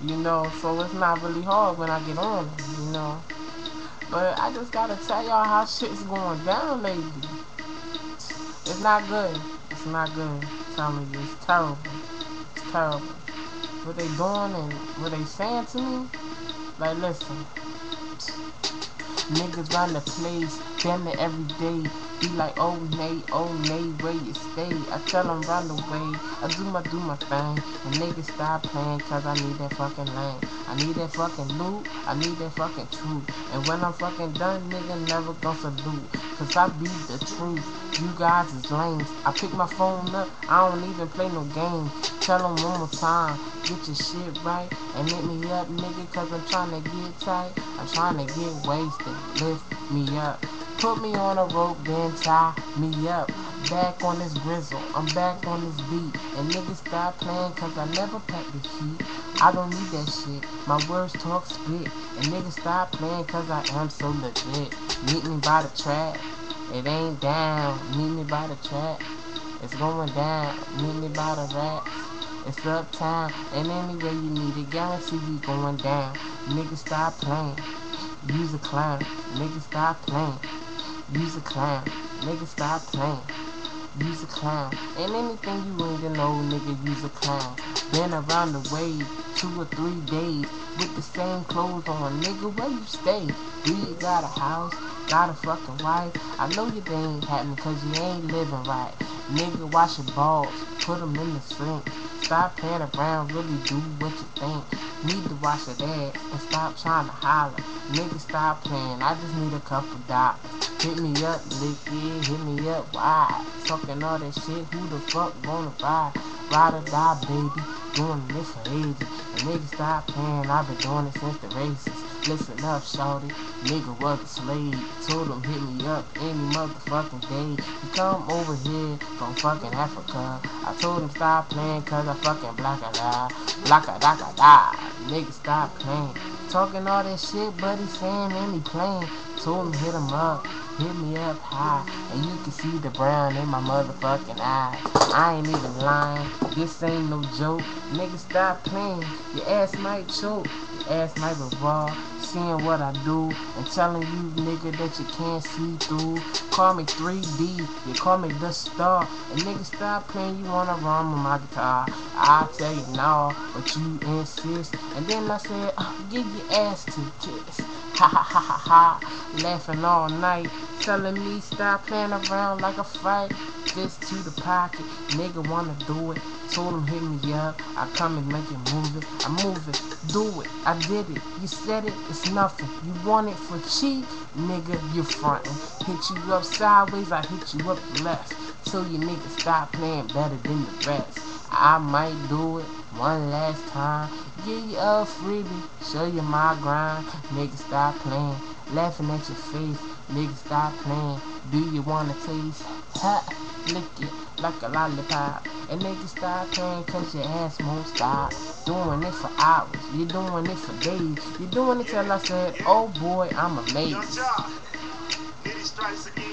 you know, so it's not really hard when I get on them, you know. But I just gotta tell y'all how shit's going down lately. It's not good. It's not good. I'm telling you, it's terrible. It's terrible. What they doing and what they saying to me, like listen, niggas run the place, damn it every day. Be like, oh nay, where you stay? I tell them run away, I do my thing. And niggas stop playing cause I need that fucking lane. I need that fucking loot, I need that fucking truth. And when I'm fucking done, nigga never gon' salute. Cause I be the truth, you guys is lames. I pick my phone up, I don't even play no game. Tell them one more time, get your shit right. And hit me up, nigga, cause I'm tryna get tight. I'm tryna get wasted, lift me up. Put me on a rope, then tie me up. Back on this grizzle, I'm back on this beat. And niggas stop playing cause I never pack the heat. I don't need that shit, my words talk spit. And niggas stop playing cause I am so legit. Meet me by the track, it ain't down. Meet me by the track, it's going down. Meet me by the racks, it's uptown. And anywhere you need it, guarantee we going down. Niggas stop playing, use a clown. Niggas stop playing, use a clown. Nigga stop playing, use a clown. And anything you need to know, nigga, use a clown. Been around the way 2 or 3 days with the same clothes on. Nigga, where you stay? Do you got a house? Got a fucking wife? I know your day ain't happening cause you ain't living right. Nigga, wash your balls, put them in the sink. Stop playing around, really do what you think. Need to wash your ass and stop trying to holler. Nigga, stop playing, I just need a couple dollars. Hit me up, liquid, hit me up, wide. Talking all that shit, who the fuck wanna buy? Ride or die, baby, doing this for ages. And niggas stop playing, I've been doing it since the races. Listen up, shorty, nigga was a slave. Told him hit me up any motherfucking day. He come over here from fucking Africa. I told him stop playing cause I fucking black a lie. Black a da. Nigga stop playing. Talking all that shit, but he saying and he playing. Told him hit him up, hit me up high. And you can see the brown in my motherfucking eyes. I ain't even lying, this ain't no joke. Nigga stop playing, your ass might choke. Your ass might be raw, seeing what I do. And telling you nigga that you can't see through. Call me 3D, you call me the star. And nigga stop playing, you wanna run with my guitar. I tell you no, but you insist. And then I said, give your ass to kiss. Ha ha ha ha ha, laughing all night, telling me stop playing around like a fight. Fist to the pocket, nigga wanna do it. Told him hit me up, I come and make it move it. I move it, do it, I did it. You said it, it's nothing. You want it for cheap, nigga, you frontin'. Hit you up sideways, I hit you up left. So you niggas stop playing better than the rest. I might do it one last time. Give you a freebie, show you my grind. Nigga stop playing, laughing at your face. Nigga stop playing, do you wanna taste? Ha, lick it like a lollipop. And nigga stop playing cause your ass won't stop. Doing it for hours, you're doing it for days. You're doing it till I said, oh boy, I'm amazed. Young Jock, Nitty strikes again.